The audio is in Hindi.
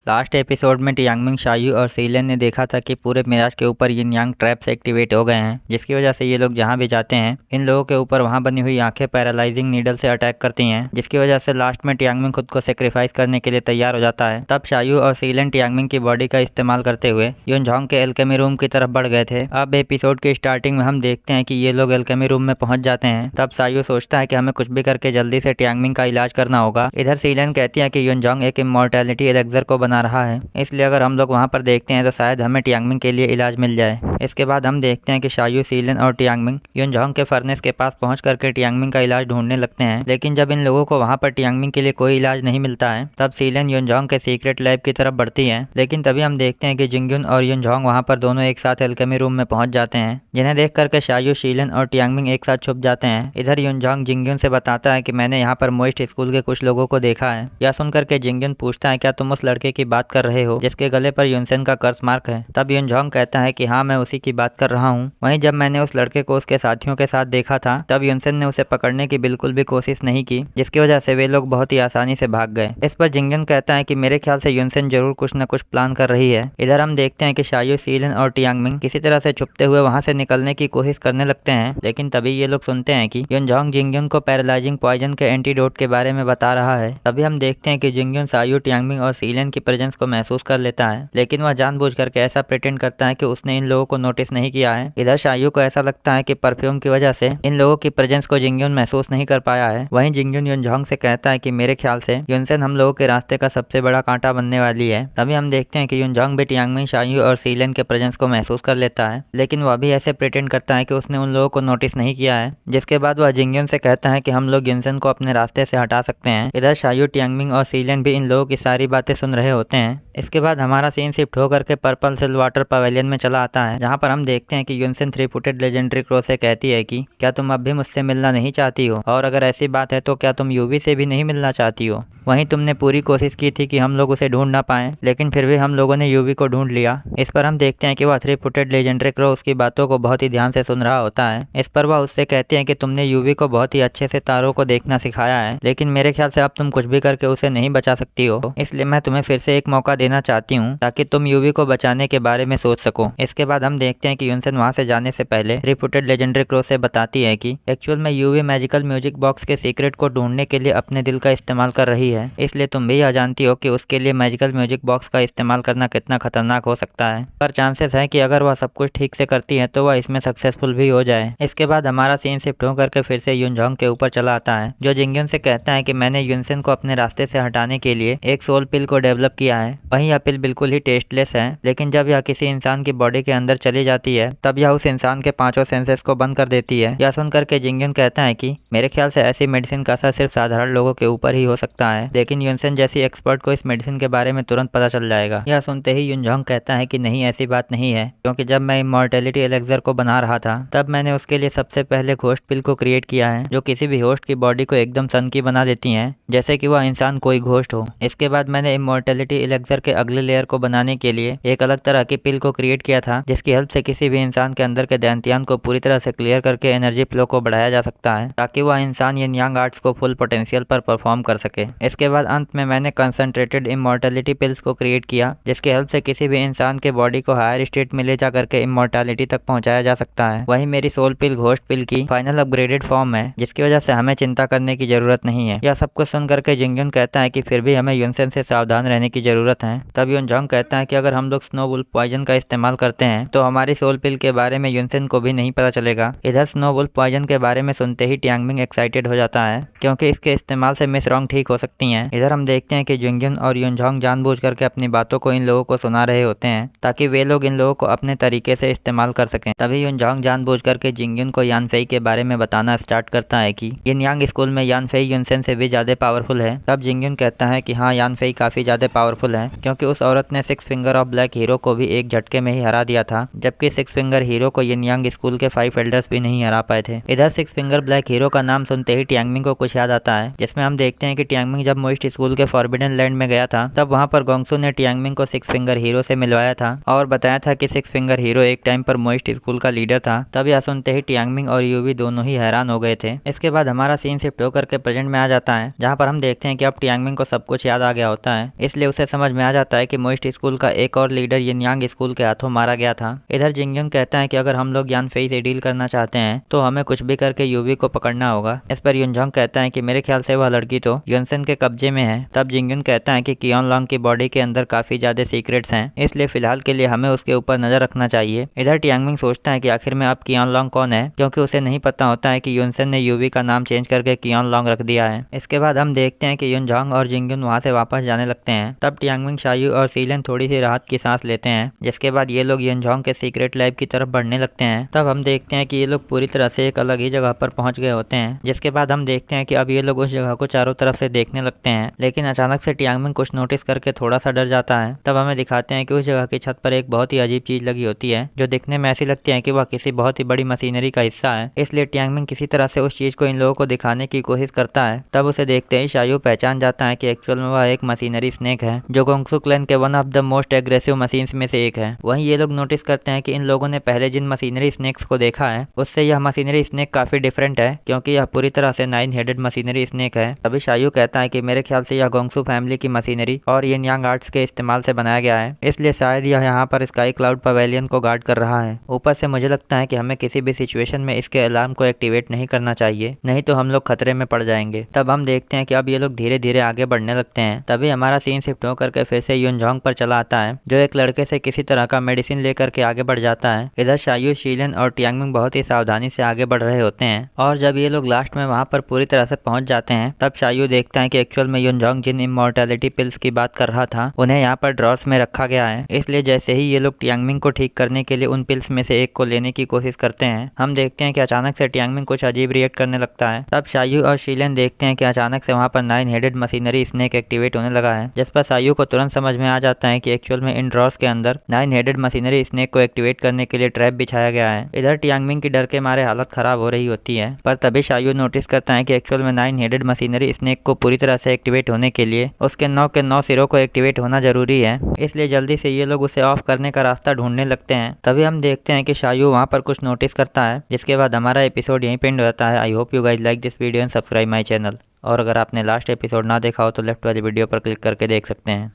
लास्ट एपिसोड में टियांगमिंग, शायू और सीलन ने देखा था कि पूरे मिराज के ऊपर यिन यांग ट्रैप्स एक्टिवेट हो गए हैं, जिसकी वजह से ये लोग जहाँ भी जाते हैं इन लोगों के ऊपर वहाँ बनी हुई आंखें पैरालाइजिंग नीडल से अटैक करती हैं, जिसकी वजह से लास्ट में टियांगमिंग खुद को सेक्रीफाइस करने के लिए तैयार हो जाता है। तब शायू और सीलन टियांगमिंग की बॉडी का इस्तेमाल करते हुए युनझोंग के एल्केमी रूम की तरफ बढ़ गए थे। अब एपिसोड के स्टार्टिंग में हम देखते हैं कि ये लोग एल्केमी रूम में पहुंच जाते हैं। तब शायू सोचता है कि हमें कुछ भी करके जल्दी से टियांगमिंग का इलाज करना होगा। इधर सीलन कहती है कि युनझोंग एक इमॉर्टैलिटी एलेक्सर को बना रहा है, इसलिए अगर हम लोग वहाँ पर देखते हैं तो शायद हमें टियांगमिंग के लिए इलाज मिल जाए। इसके बाद हम देखते हैं कि शायू, सीलन और टियांगमिंग युनझोंग के फर्नेस के पास पहुंच करके टियांगमिंग का इलाज ढूंढने लगते हैं। लेकिन जब इन लोगों को वहाँ पर टियांगमिंग के लिए कोई इलाज नहीं मिलता है, तब सीलन युनझोंग के सीक्रेट लैब की तरफ बढ़ती है। लेकिन तभी हम देखते हैं कि जिंगयुन और युनझोंग वहाँ पर दोनों एक साथ एल्केमी रूम में पहुंच जाते हैं, जिन्हें देख करके शायू, सीलन और टियांगमिंग एक साथ छुप जाते हैं। इधर युनझोंग जिंगयुन से बताता है कि मैंने यहाँ पर मोइस्ट स्कूल के कुछ लोगों को देखा है। यह सुनकर के जिंगयुन पूछता है, क्या तुम उस लड़के की बात कर रहे हो जिसके गले पर युनसेन का कर्स मार्क है? तब युनझोंग कहता है कि हाँ, मैं उसी की बात कर रहा हूँ। वहीं जब मैंने उस लड़के को उसके साथियों के साथ देखा था, तब युनसेन ने उसे पकड़ने की बिल्कुल भी कोशिश नहीं की, जिसकी वजह से वे लोग बहुत ही आसानी से भाग गए। इस पर जिंगयुन कहता है कि मेरे ख्याल से युनसेन जरूर कुछ न कुछ प्लान कर रही है। इधर हम देखते हैं कि शायू, सीलन और टियांगमिंग किसी तरह से छुपते हुए वहाँ से निकलने की कोशिश करने लगते हैं। लेकिन तभी ये लोग सुनते हैं कि युनझोंग जिंगयुन को पैरालाइजिंग पॉइजन के एंटीडोट के बारे में बता रहा है। तभी हम देखते हैं कि जिंगयुन शायू, टियांगमिंग और सीलन की प्रेजेंस को महसूस कर लेता है, लेकिन वह जानबूझ करके ऐसा प्रिटेंड करता है कि उसने इन लोगों को नोटिस नहीं किया है। इधर शायू को ऐसा लगता है कि परफ्यूम की वजह से इन लोगों की प्रेजेंस को जिंगयुन महसूस नहीं कर पाया है। वहीं जिंगयुन युनझोंग से कहता है कि मेरे ख्याल से युनसेन हम लोगों के रास्ते का सबसे बड़ा कांटा बनने वाली है। तभी हम देखते हैं कि युनझोंग भी टियांगमिंग, शायू और सीलन के प्रेजेंस को महसूस कर लेता है, लेकिन वह भी ऐसे प्रिटेंड करता है कि उसने उन लोगों को नोटिस नहीं किया है। जिसके बाद वह जिंगयुन से कहता है कि हम लोग युनसेन को अपने रास्ते से हटा सकते हैं। इधर शायू, टियांगमिंग और सीलन भी इन लोगों की सारी बातें सुन रहे होते हैं। इसके बाद हमारा सीन शिफ्ट होकर के पर्पल सिल वाटर पवेलियन में चला आता है, जहाँ पर हम देखते हैं कि युनसेन 3 फुटेड लेजेंडरी क्रो से कहती है कि क्या तुम अब भी मुझसे मिलना नहीं चाहती हो, और अगर ऐसी बात है तो क्या तुम यूवी से भी नहीं मिलना चाहती हो? वहीं तुमने पूरी कोशिश की थी कि हम लोग उसे ढूंढ ना पाए, लेकिन फिर भी हम लोगों ने यूवी को ढूंढ लिया। इस पर हम देखते हैं कि वह 3 फुटेड लेजेंडरी क्रो उसकी बातों को बहुत ही ध्यान से सुन रहा होता है। इस पर वह उससे कहती है कि तुमने यूवी को बहुत ही अच्छे से तारों को देखना सिखाया है, लेकिन मेरे ख्याल से अब तुम कुछ भी करके उसे नहीं बचा सकती हो, इसलिए मैं तुम्हें फिर से एक मौका देना चाहती हूँ ताकि तुम यूवी को बचाने के बारे में सोच सको। इसके बाद हम देखते हैं कि युनसेन वहाँ से जाने से पहले 3 फुटेड लेजेंडरी क्रो से बताती है कि एक्चुअल में यूवी मैजिकल म्यूजिक बॉक्स के सीक्रेट को ढूंढने के लिए अपने दिल का इस्तेमाल कर रही है, इसलिए तुम भी यह जानती हो कि उसके लिए मैजिकल म्यूजिक बॉक्स का इस्तेमाल करना कितना खतरनाक हो सकता है। पर चांसेस है कि अगर वह सब कुछ ठीक से करती है तो वह इसमें सक्सेसफुल भी हो जाए। इसके बाद हमारा सीन शिफ्ट होकर के फिर से युनझोंग के ऊपर चला आता है, जो जिंगयुन से कहता है कि मैंने युनसेन को अपने रास्ते से हटाने के लिए एक सोल पिल को डेवलप किया है। वहीं यह पिल बिल्कुल ही टेस्टलेस है, लेकिन जब यह किसी इंसान की बॉडी के अंदर चली जाती है तब यह उस इंसान के पांचों सेंसेस को बंद कर देती है। यह सुनकर के जिंगयुन कहता है कि मेरे ख्याल से ऐसी मेडिसिन का असर सिर्फ साधारण लोगों के ऊपर ही हो सकता है, लेकिन युनसेन जैसी एक्सपर्ट को इस मेडिसिन के बारे में तुरंत पता चल जाएगा। यह सुनते ही युनझोंग कहता है कि नहीं, ऐसी बात नहीं है, क्योंकि जब मैं इमॉर्टैलिटी एलेक्सर को बना रहा था तब मैंने उसके लिए सबसे पहले घोस्ट पिल को क्रिएट किया है, जो किसी भी होस्ट की बॉडी को एकदम सन की बना देती है, जैसे कि वह इंसान कोई घोस्ट हो। इसके बाद मैंने इमॉर्टैलिटी एलेक्सर के अगले लेयर को बनाने के लिए एक अलग तरह की पिल को क्रिएट किया था, जिसकी हेल्प से किसी भी इंसान के अंदर के दैंतियान को पूरी तरह से क्लियर करके एनर्जी फ्लो को बढ़ाया जा सकता है, ताकि वह इंसान यिन यांग आर्ट्स को फुल पोटेंशियल पर परफॉर्म कर सके। इसके बाद अंत में मैंने कंसंट्रेटेड इमॉर्टैलिटी पिल्स को क्रिएट किया, जिसकी हेल्प से किसी भी इंसान के बॉडी को हायर स्टेट में ले जा करके इमॉर्टैलिटी तक पहुंचाया जा सकता है। वही मेरी सोल पिल घोस्ट पिल की फाइनल अपग्रेडेड फॉर्म है, जिसकी वजह से हमें चिंता करने की जरूरत नहीं है। यह सब कुछ सुन करके जिंगयुन कहता है कि फिर भी हमें युनसेन से सावधान रहने की जरूरत है। तब युनझोंग कहता है कि अगर हम लोग स्नो वुल्फ पॉइजन का इस्तेमाल करते हैं तो हमारी सोल पिल के बारे में युनसेन को भी नहीं पता चलेगा। इधर स्नो वुल्फ पॉइजन के बारे में सुनते ही टियांगमिंग एक्साइटेड हो जाता है, क्योंकि इसके इस्तेमाल से मिस रॉन्ग ठीक हो सकती हैं। इधर हम देखते हैं कि जिंगयुन और युनझोंग जानबूझ करके अपनी बातों को इन लोगों को सुना रहे होते हैं, ताकि वे लोग इन लोगों को अपने तरीके से इस्तेमाल कर सकें। तभी युनझोंग जानबूझ करके जिंगयुन को यानफेई के बारे में बताना स्टार्ट करता है कि यिन यांग स्कूल में यानफेई युनसेन से भी ज्यादा पावरफुल है। तब जिंगयुन कहता है कि हाँ, यानफेई काफी ज्यादा पावरफुल है, क्योंकि उस औरत ने 6 फिंगर ऑफ ब्लैक हीरो को भी एक झटके में ही हरा दिया था, जबकि 6 फिंगर हीरो को यिन यांग स्कूल के 5 एल्डर्स भी नहीं हरा पाए थे। इधर 6 फिंगर ब्लैक हीरो का नाम सुनते ही टियांगमिंग को कुछ याद आता है, जिसमें हम देखते हैं कि टियांगमिंग जब मोइस्ट स्कूल के फॉरबिडन लैंड में गया था तब वहाँ पर गोंगसू ने टियांगमिंग को 6 फिंगर हीरो से मिलवाया था और बताया था कि 6 फिंगर हीरो एक टाइम पर मोइस्ट स्कूल का लीडर था। तब यह सुनते ही टियांगमिंग और यूवी दोनों ही हैरान हो गए थे। इसके बाद हमारा सीन शिफ्ट होकर के प्रेजेंट में आ जाता है, जहाँ पर हम देखते हैं कि अब टियांगमिंग को सब कुछ याद आ गया होता है, इसलिए उसे समझ में आ जाता है कि मोइस्ट स्कूल का एक और लीडर यिन यांग स्कूल के हाथों मारा गया था। इधर जिंगयुंग कहता है कि अगर हम लोग यान फेई से डील करना चाहते हैं तो हमें कुछ भी करके यूवी को पकड़ना होगा। इस पर युनझोंग कहता है कि मेरे ख्याल से वह लड़की तो युनसेन के कब्जे में है। तब जिंगयुन कहता है कि कियोन लॉन्ग की बॉडी के अंदर काफी ज्यादा सीक्रेट्स हैं, इसलिए फिलहाल के लिए हमें उसके ऊपर नजर रखना चाहिए। इधर टियांगमिंग सोचता है कि आखिर में अब कियोन लॉन्ग कौन है, क्योंकि उसे नहीं पता होता है कि युनसेन ने यूवी का नाम चेंज करके कियोन लॉन्ग रख दिया है। इसके बाद हम देखते हैं कि युनझोंग और जिंगयुन वहां से वापस जाने लगते हैं। तब टियांगमिंग, शायू और सीलन थोड़ी सी राहत की सांस लेते हैं, जिसके बाद ये लोग युनझोंग के सीक्रेट लैब की तरफ बढ़ने लगते हैं। तब हम देखते हैं कि ये लोग पूरी तरह से एक अलग ही जगह पर पहुंच गए होते हैं, जिसके बाद हम देखते हैं कि अब ये लोग उस जगह को चारों तरफ से देखने लगते हैं। लेकिन अचानक से टियांगमिंग कुछ नोटिस करके थोड़ा सा डर जाता है। तब हमें दिखाते हैं कि उस जगह की छत पर एक बहुत ही अजीब चीज लगी होती है, जो दिखने में ऐसी लगती है कि वह किसी बहुत ही बड़ी मशीनरी का हिस्सा है। इसलिए टियांगमिंग किसी तरह से उस चीज को इन लोगों को दिखाने की कोशिश करता है। तब उसे देखते ही शायू पहचान जाता है कि एक्चुअल में वह एक मशीनरी स्नेक है, जो गोंगसू क्लैन के one of the most aggressive machines में से एक है। वहीं ये लोग नोटिस करते हैं कि इन लोगों ने पहले जिन मशीनरी स्नेक्स को देखा है उससे यह मशीनरी स्नेक काफी डिफरेंट है, क्योंकि यह पूरी तरह से 9 हेडेड मशीनरी स्नेक है। तभी शायू कहता है कि मेरे ख्याल से यह गोंगसू फैमिली की मशीनरी और यिन यांग आर्ट्स के इस्तेमाल से बनाया गया है, इसलिए शायद यह यहाँ पर स्काई क्लाउड पवेलियन को गार्ड कर रहा है। ऊपर से मुझे लगता है कि हमें किसी भी सिचुएशन में इसके अलार्म को एक्टिवेट नहीं करना चाहिए, नहीं तो हम लोग खतरे में पड़ जाएंगे। तब हम देखते हैं कि अब ये लोग धीरे धीरे आगे बढ़ने लगते हैं। तभी हमारा सीन शिफ्ट होकर के फिर से युनझोंग पर चला आता है, जो एक लड़के से किसी तरह का मेडिसिन लेकर के आगे बढ़ जाता है। इधर शायू, शीलन और टियांगमिंग बहुत ही सावधानी से आगे बढ़ रहे होते हैं, और जब ये लोग लास्ट में वहां पर पूरी तरह से पहुंच जाते हैं तब शायू देखता है कि एक्चुअल में युनझोंग जिन इमॉर्टैलिटी पिल्स की बात कर रहा था उन्हें यहाँ पर ड्रॉर्स में रखा गया है। इसलिए जैसे ही ये लोग टियांगमिंग को ठीक करने के लिए उन पिल्स में से एक को लेने की कोशिश करते हैं, हम देखते हैं कि अचानक से टियांगमिंग कुछ अजीब रिएक्ट करने लगता है। तब शायू और शीलन देखते हैं कि अचानक से वहाँ पर 9 हेडेड मशीनरी स्नेक एक्टिवेट होने लगा है, जिस पर शायू को तुरंत समझ में आ जाता है कि एक्चुअल में इन ड्रॉर्स के अंदर 9 हेडेड मशीनरी स्नेक को एक्टिवेट करने के लिए ट्रैप बिछाया गया है। इधर टियांगमिंग की डर के मारे हालत खराब हो रही होती है, पर तभी शायू नोटिस करता है कि एक्चुअल में 9 हेडेड मशीनरी स्नेक को पूरी तरह से एक्टिवेट होने के लिए उसके 9 के 9 सिरों को एक्टिवेट होना जरूरी है। इसलिए जल्दी से ये लोग उसे ऑफ करने का रास्ता ढूंढने लगते हैं। तभी हम देखते हैं कि शायू वहाँ पर कुछ नोटिस करता है, जिसके बाद हमारा एपिसोड यहीं पे एंड होता है। I hope you guys like this video and subscribe my channel. और अगर आपने लास्ट एपिसोड ना देखा हो तो लेफ्ट वाली वीडियो पर क्लिक करके देख सकते हैं।